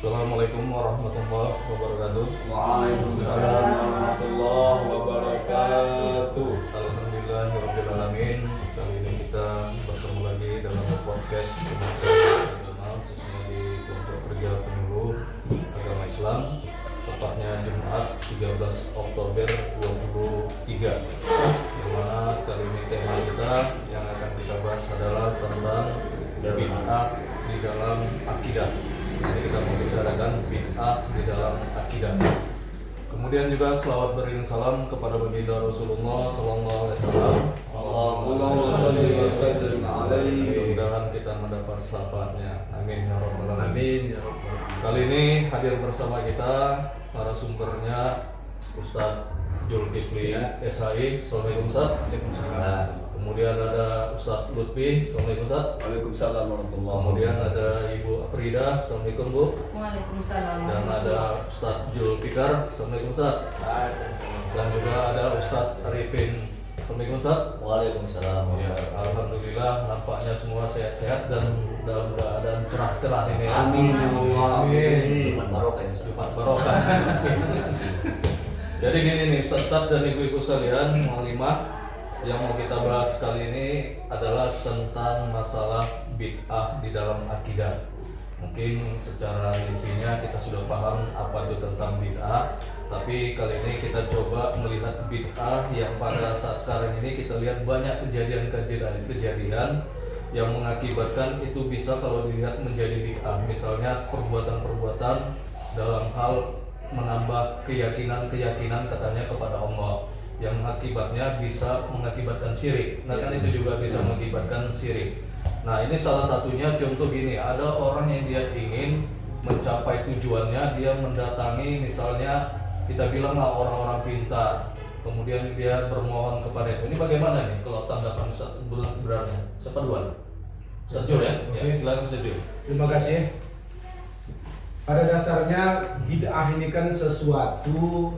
Assalamualaikum warahmatullahi wabarakatuh. Waalaikumsalam warahmatullahi wabarakatuh. Alhamdulillahirrahmanirrahim. Kali ini kita bertemu lagi dalam podcast Kementerian Agama, khususnya di kelompok kerja penyuluh agama Islam, tepatnya Jumat 13 Oktober 2023. Di mana kali ini tema kita yang akan kita bahas adalah tentang bid'ah di dalam akidah. Jadi kita membicarakan bid'ah di dalam akidah. Kemudian juga selawat beriring salam kepada baginda Rasulullah Sallallahu Alaihi Wasallam. Mudah-mudahan kita mendapat syafaatnya. Amin ya rabbal alamin. Kali ini hadir bersama kita narasumbernya Ustadz Zulkifli SHI. Assalamualaikum Ustadz. Waalaikumsalam. Kemudian ada Ustadz Lutfi. Assalamualaikum Ustadz. Waalaikumsalam warahmatullahi. Kemudian ada Ibu Aprida. Assalamualaikum Bu. Waalaikumsalam. Dan ada Ustadz Julfikar. Assalamualaikum Ustadz. Dan juga ada Ustadz Arifin. Assalamualaikum Ustadz. Waalaikumsalam. Ya, Alhamdulillah nampaknya semua sehat-sehat dan dalam keadaan cerah-cerah ini ya. Amin ya Allah. Amin. Jumat barokah ya. Jumat barokah. Jadi gini nih Ustadz dan ibu-ibu sekalian, Mu'alimah, yang mau kita bahas kali ini adalah tentang masalah bid'ah di dalam akidah. Mungkin secara rincinya kita sudah paham apa itu tentang bid'ah, tapi kali ini kita coba melihat bid'ah yang pada saat sekarang ini kita lihat banyak kejadian yang mengakibatkan itu bisa kalau dilihat menjadi bid'ah. Misalnya perbuatan-perbuatan dalam hal menambah keyakinan katanya kepada Allah, yang akibatnya bisa mengakibatkan syirik. Nah kan itu juga bisa mengakibatkan syirik. Nah ini salah satunya contoh gini, ada orang yang dia ingin mencapai tujuannya, dia mendatangi misalnya kita bilanglah orang-orang pintar, kemudian dia bermohon kepada itu. Ini bagaimana nih kalau tanggapan Ustaz sebenarnya? Siapa duluan? Ustaz Jul ya? Ya, silakan Ustaz Jul. Terima kasih. Pada dasarnya bid'ah ini kan sesuatu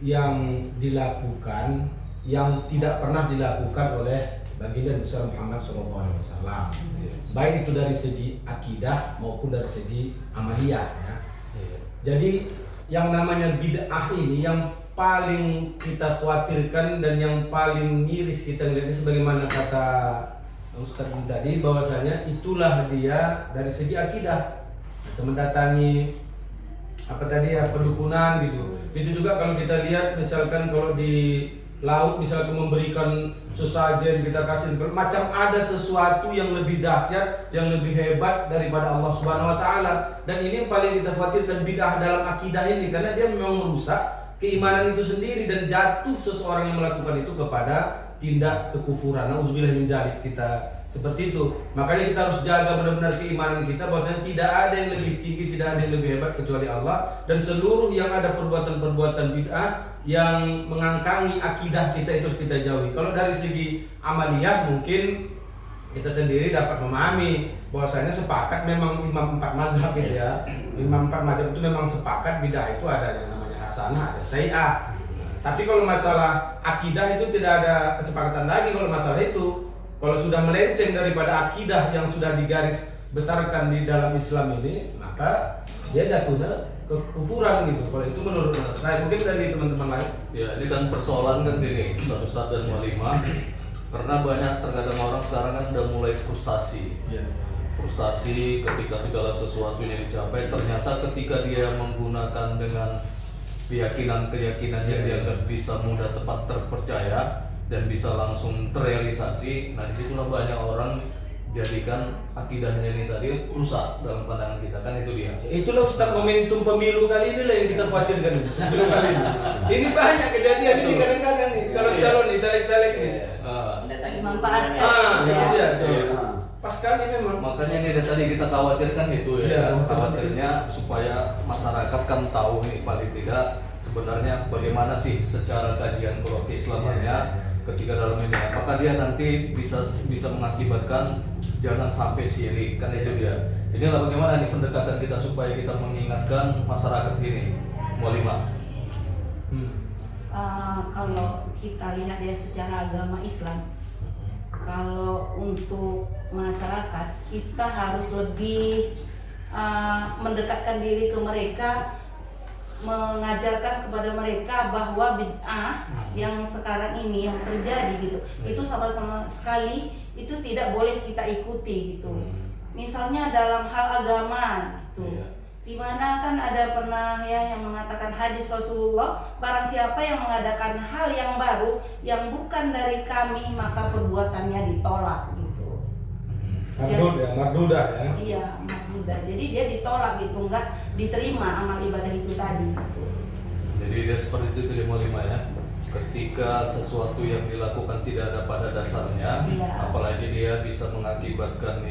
yang dilakukan yang tidak pernah dilakukan oleh baginda besar Muhammad SAW, baik itu dari segi akidah maupun dari segi amaliyah ya. Jadi yang namanya bid'ah ini yang paling kita khawatirkan dan yang paling miris kita lihat sebagaimana kata Ustaz tadi, bahwasanya itulah dia dari segi akidah, mendatangi perdukunan gitu. Itu juga kalau kita lihat misalkan kalau di laut misalkan memberikan sesajen kita kasih, macam ada sesuatu yang lebih dahsyat, yang lebih hebat daripada Allah Subhanahu wa taala. Dan ini yang paling kita khawatirkan bid'ah dalam akidah ini, karena dia memang merusak keimanan itu sendiri dan jatuh seseorang yang melakukan itu kepada tindak kekufuran. Nauzubillah min dzalik, kita seperti itu. Makanya kita harus jaga benar-benar keimanan kita, bahwasanya tidak ada yang lebih tinggi, tidak ada yang lebih hebat kecuali Allah, dan seluruh yang ada perbuatan-perbuatan bid'ah yang mengangkangi akidah kita itu harus kita jauhi. Kalau dari segi amaliyah mungkin kita sendiri dapat memahami bahwasanya sepakat memang imam 4 mazhab gitu ya. Imam 4 mazhab itu memang sepakat bid'ah itu ada yang namanya hasanah, ada sayyi'ah. Tapi kalau masalah akidah itu tidak ada kesepakatan lagi kalau masalah itu. Kalau sudah melenceng daripada akidah yang sudah digaris besarkan di dalam Islam ini, maka dia jatuhnya kekufuran gitu. Kalau itu menurut saya, mungkin dari teman-teman lain. Ya ini kan persoalan kan gini Ustaz dan Mu'alimah, karena banyak terkadang orang sekarang kan udah mulai frustasi. Frustasi ketika segala sesuatunya dicapai, ternyata ketika dia menggunakan dengan keyakinan yang dianggap bisa mudah tepat terpercaya dan bisa langsung terrealisasi, nah disitulah banyak orang jadikan akidahnya ini tadi rusak dalam pandangan kita, kan itu dia. Itulah Ustaz momentum pemilu kali ini lah yang kita khawatirkan. Pemilu kali ini. Ini banyak kejadian ini kadang-kadang nih calon-calon nih, caleg-caleg nih. Dimanfaatkan. Iya. Pas kali memang. Makanya ini tadi kita khawatirkan itu ya, khawatirnya supaya masyarakat kan tahu nih paling tidak sebenarnya bagaimana sih secara kajian kalau keislamannya ketika dalam ini, apakah dia nanti bisa mengakibatkan jangan sampai syirik, kan itu dia. Inilah bagaimana nih pendekatan kita supaya kita mengingatkan masyarakat ini, Mu'alimah. Kalau kita lihat ya secara agama Islam, kalau untuk masyarakat kita harus lebih mendekatkan diri ke mereka, mengajarkan kepada mereka bahwa bid'ah yang sekarang ini yang terjadi gitu, itu sama-sama sekali itu tidak boleh kita ikuti gitu. Misalnya dalam hal agama gitu, dimana kan ada pernah ya yang mengatakan hadis Rasulullah, barang siapa yang mengadakan hal yang baru yang bukan dari kami maka perbuatannya ditolak gitu. Mardudah ya. Iya, mardudah. Jadi dia ditolak gitu, enggak diterima amal ibadah itu tadi gitu. Jadi dia seperti itu 55 ya. Ketika sesuatu yang dilakukan tidak ada pada dasarnya, apalagi dia bisa mengakibatkan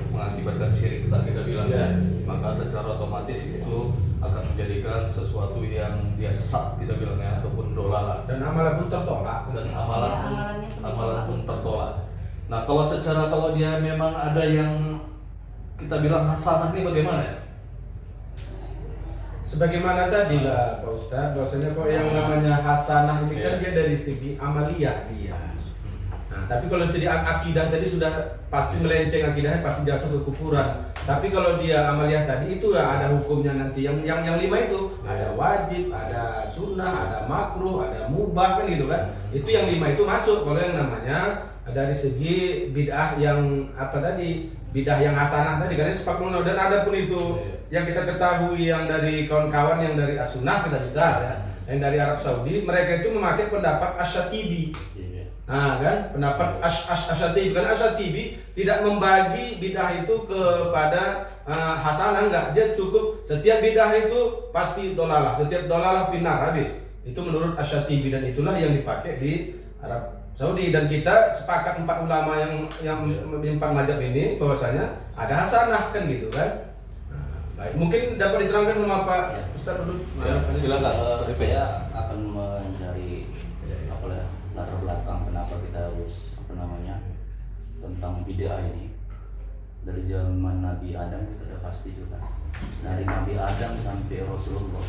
mengakibatkan syirik tadi kita bilang ya, maka secara otomatis itu akan menjadikan sesuatu yang dia sesat kita bilangnya ataupun dolalah, Dan amalan pun tertolak. dan amalan pun tertolak. Nah kalau dia memang ada yang kita bilang hasanah ini bagaimana ya? Sebagaimana tadi lah Pak Ustadz, bahwasanya kok yang namanya hasanah ini kan dia dari segi amaliyah dia. Nah, tapi kalau segi akidah tadi sudah pasti melenceng, akidahnya pasti jatuh ke kufuran. Tapi kalau dia amaliyah tadi itu ya ada hukumnya nanti. Yang 5 itu ada wajib, ada sunnah, ada makruh, ada mubah kan gitu kan. Itu yang 5 itu masuk. Kalau yang namanya dari segi bid'ah yang apa tadi, bid'ah yang hasanah tadi karena sepakat. Dan ada pun itu yang kita ketahui yang dari kawan-kawan yang dari as-sunnah kita bisa ya, yang dari Arab Saudi, mereka itu memakai pendapat Asy-Syatibi. Nah kan pendapat Asy-Syatibi, karena Asy-Syatibi tidak membagi bid'ah itu kepada hasanah, enggak, dia cukup setiap bid'ah itu pasti dolalah, setiap dolalah finnar, habis. Itu menurut Asy-Syatibi dan itulah yang dipakai di Arab Saudi. Dan kita sepakat 4 ulama yang 4 mazhab ini bahwasanya ada hasanah kan gitu kan. Baik, mungkin dapat diterangkan sama Pak Ustaz dulu. Silakan. Saya akan mencari latar belakang kenapa kita harus tentang bid'ah ini. Dari zaman Nabi Adam kita sudah pasti itu kan. Dari Nabi Adam sampai Rasulullah,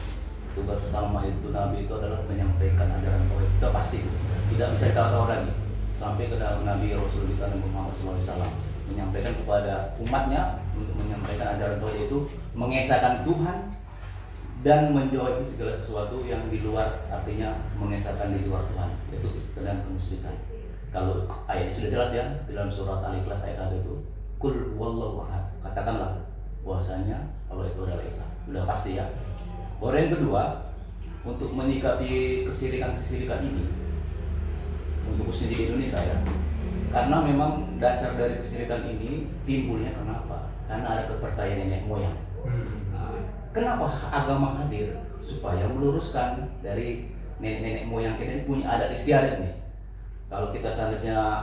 tugas utama itu Nabi itu adalah menyampaikan ajaran tauhid. Itu pasti itu. Tidak bisa tahu lagi. Sampai ke Nabi Rasul kita Nabi Muhammad SAW menyampaikan kepada umatnya untuk menyampaikan ajaran tauhid itu mengesahkan Tuhan dan menjauhi segala sesuatu yang di luar, artinya mengesahkan di luar Tuhan, yaitu dan kemusyrikan. Kalau ayat sudah jelas ya dalam surat Al-Ikhlas ayat 1 itu, Qul wallahu ahad, katakanlah bahwasanya kalau itu adalah Esa, sudah pasti ya. Orang yang kedua, untuk menyikapi kesirikan ini untuk khususnya di Indonesia ya, karena memang dasar dari kesirikan ini timbulnya kenapa? Karena ada kepercayaan nenek moyang. Kenapa agama hadir? Supaya meluruskan dari nenek moyang kita ini punya adat istiadat nih. Kalau kita seharusnya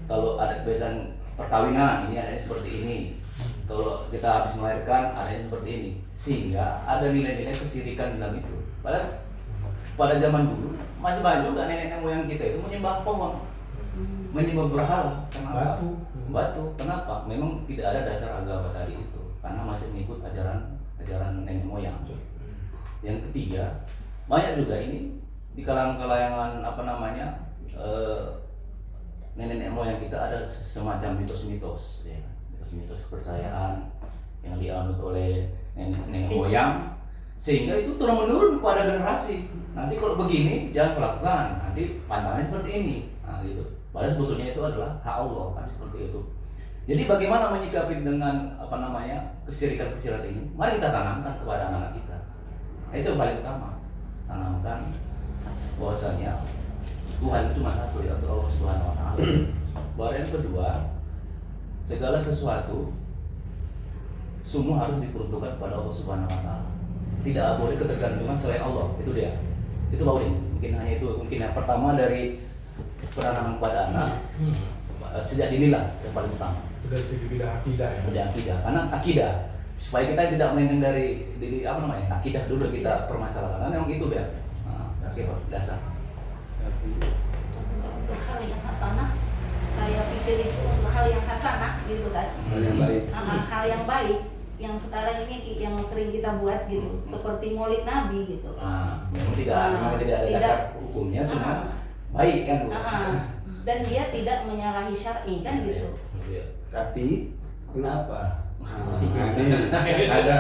kalau ada kebiasaan perkawinan ini adanya seperti ini. Kalau kita habis melahirkan adanya seperti ini. Sehingga ada nilai-nilai kesirikan dalam itu. Padahal pada zaman dulu masih banyak juga nenek moyang kita itu menyembah pohon, menyembah berhala. Kenapa? Batu. Kenapa? Memang tidak ada dasar agama tadi itu, karena masih mengikut ajaran nenek moyang. Yang ketiga, banyak juga ini di kalangan nenek moyang kita ada semacam mitos-mitos, ya, mitos-mitos kepercayaan yang dianut oleh nenek moyang, sehingga itu turun menurun pada generasi. Nanti kalau begini jangan lakukan, nanti pantangannya seperti ini, nah gitu. Padahal sebetulnya itu adalah hak Allah kan, seperti itu. Jadi bagaimana menyikapi dengan kesirikan ini? Mari kita tanamkan kepada anak kita. Nah, itu yang paling utama. Tanamkan bahwasanya Tuhan itu cuma satu, yaitu Allah Subhanahu wa taala. Baru yang kedua, segala sesuatu semua harus diperuntukkan kepada Allah Subhanahu wa taala. Tidak boleh ketergantungan selain Allah. Itu dia. Itu Pauline. Mungkin yang pertama dari penanaman kepada anak. Sejak dinilah yang paling utama. Dari segi bid'ah akidah ya. Bid'ah akidah. Karena akidah supaya kita tidak melenceng dari akidah dulu kita permasalahkan. Karena memang itu dia. Dasar. Untuk hal yang hasanah, saya pikir itu untuk hal yang hasanah gitu kan. Hal yang baik. Hal yang baik yang sekarang ini yang sering kita buat gitu, seperti Maulid Nabi gitu. Memang tidak ada dasar hukumnya, cuma baik kan Bu. Dan dia tidak menyalahi syar'i kan gitu. Tapi kenapa Nah, ini ada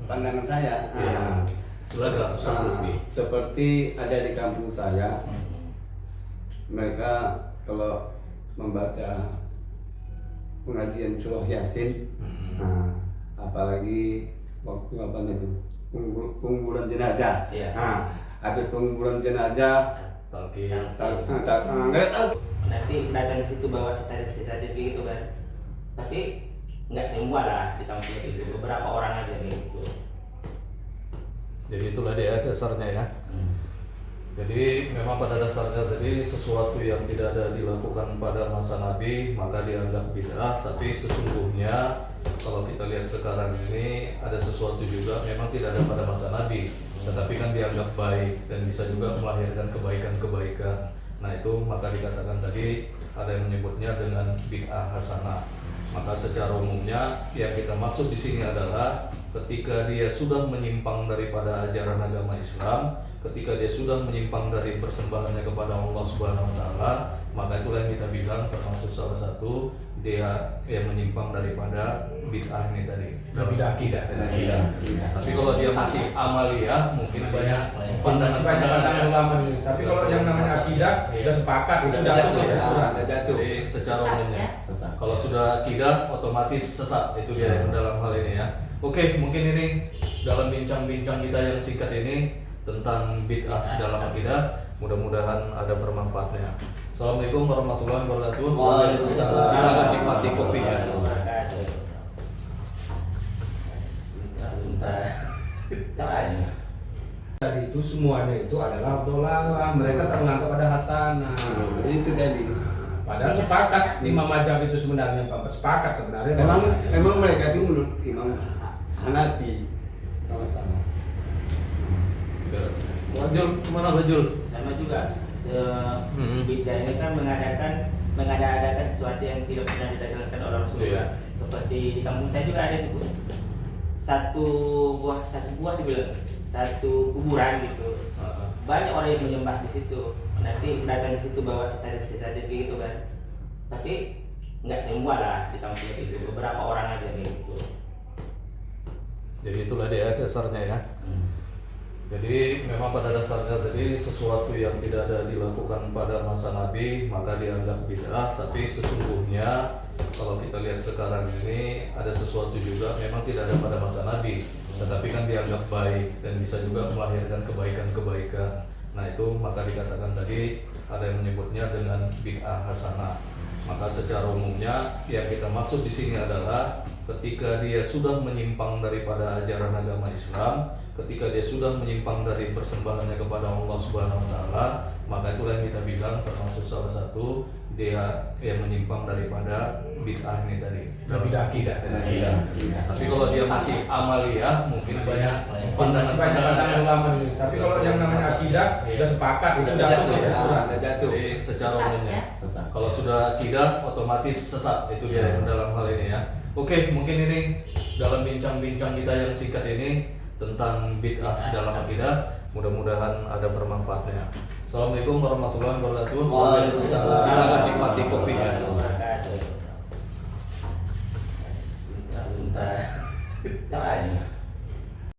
pandangan saya. Iya. Silakan Ustaz Lutfi. Seperti ada di kampung saya, mereka kalau membaca pengajian surah Yasin, nah, apalagi waktu apa itu pengumpulan jenazah. Iya. Nah, habis pengumpulan jenazah, Talqin. nggak tahu. Nanti datang ke situ bawa sesajen gitu kan, tapi nggak semua lah di kampung itu, beberapa orang aja gitu. Jadi itulah dia dasarnya ya. Jadi memang pada dasarnya tadi sesuatu yang tidak ada dilakukan pada masa Nabi maka dianggap bid'ah, tapi sesungguhnya kalau kita lihat sekarang ini ada sesuatu juga memang tidak ada pada masa Nabi, tetapi kan dianggap baik dan bisa juga melahirkan kebaikan-kebaikan. Nah itu maka dikatakan tadi ada yang menyebutnya dengan bid'ah hasanah. Maka secara umumnya yang kita maksud di sini adalah ketika dia sudah menyimpang daripada ajaran agama Islam, ketika dia sudah menyimpang dari persembahannya kepada Allah Subhanahu wa taala, maka itulah yang kita bilang termasuk salah satu dia yang menyimpang daripada bid'ah ini tadi. Bid'ah akidah. Tapi kalau dia masih amaliyah, mungkin banyak Pandangan ulama ini. Tapi kalau yang namanya akidah udah sepakat itu Udah jatuh jelas, ke ya. Quran. Jadi secara Sesat, umumnya, ya. kalau sudah akidah otomatis sesat, itu dia yang dalam hal ini ya. Oke, mungkin ini dalam bincang-bincang kita yang singkat ini tentang bid'ah dalam akidah, mudah-mudahan ada bermanfaatnya. Assalamualaikum warahmatullahi wabarakatuh. Waalaikumsalam. Silakan nikmati kopinya. Caranya. Tadi itu semuanya itu adalah dolalah, mereka tak menganggap ada hasanah. Itu tadi. Padahal sepakat Imam Mazhab itu sebenarnya Pak, sepakat sebenarnya. Memang mereka itu menurut Imam Hanafi sama-sama. Bajul, kemana Bajul? Sama juga bid'ah ini kan mengada-adakan sesuatu yang tidak pernah dilakukan oleh Rasulullah. Iya. Seperti di kampung saya juga ada itu satu buah dibilang satu kuburan gitu. Banyak orang yang menyembah di situ. Nanti datang ke situ bawa sesajen gitu kan. Tapi nggak semua lah di kampung itu, beberapa orang aja gitu. Jadi itulah dia dasarnya ya. Jadi memang pada dasarnya tadi sesuatu yang tidak ada dilakukan pada masa Nabi maka dianggap bid'ah, tapi sesungguhnya kalau kita lihat sekarang ini ada sesuatu juga memang tidak ada pada masa Nabi, tetapi kan dianggap baik dan bisa juga melahirkan kebaikan-kebaikan. Nah itu maka dikatakan tadi ada yang menyebutnya dengan bid'ah hasanah. Maka secara umumnya yang kita maksud di sini adalah ketika dia sudah menyimpang daripada ajaran agama Islam, ketika dia sudah menyimpang dari persembahannya kepada Allah Subhanahu wa taala, maka itulah yang kita bilang termasuk salah satu dia yang menyimpang daripada bid'ah ini tadi. Bid'ah akidah. Tapi kalau dia masih amaliyah, mungkin banyak Pandangan ulama ini. Tapi kalau yang namanya akidah Iya. udah sepakat itu Udah jatuh jelas, ke ya. Quran. Jadi secara Sesat, umumnya, ya. kalau sudah akidah otomatis sesat, itu dia yang dalam hal ini ya. Oke, mungkin ini dalam bincang-bincang kita yang singkat ini tentang bid'ah dalam akidah, mudah-mudahan ada bermanfaatnya. Assalamualaikum warahmatullahi wabarakatuh. Waalaikumsalam. Silakan nikmati kopinya. Caranya.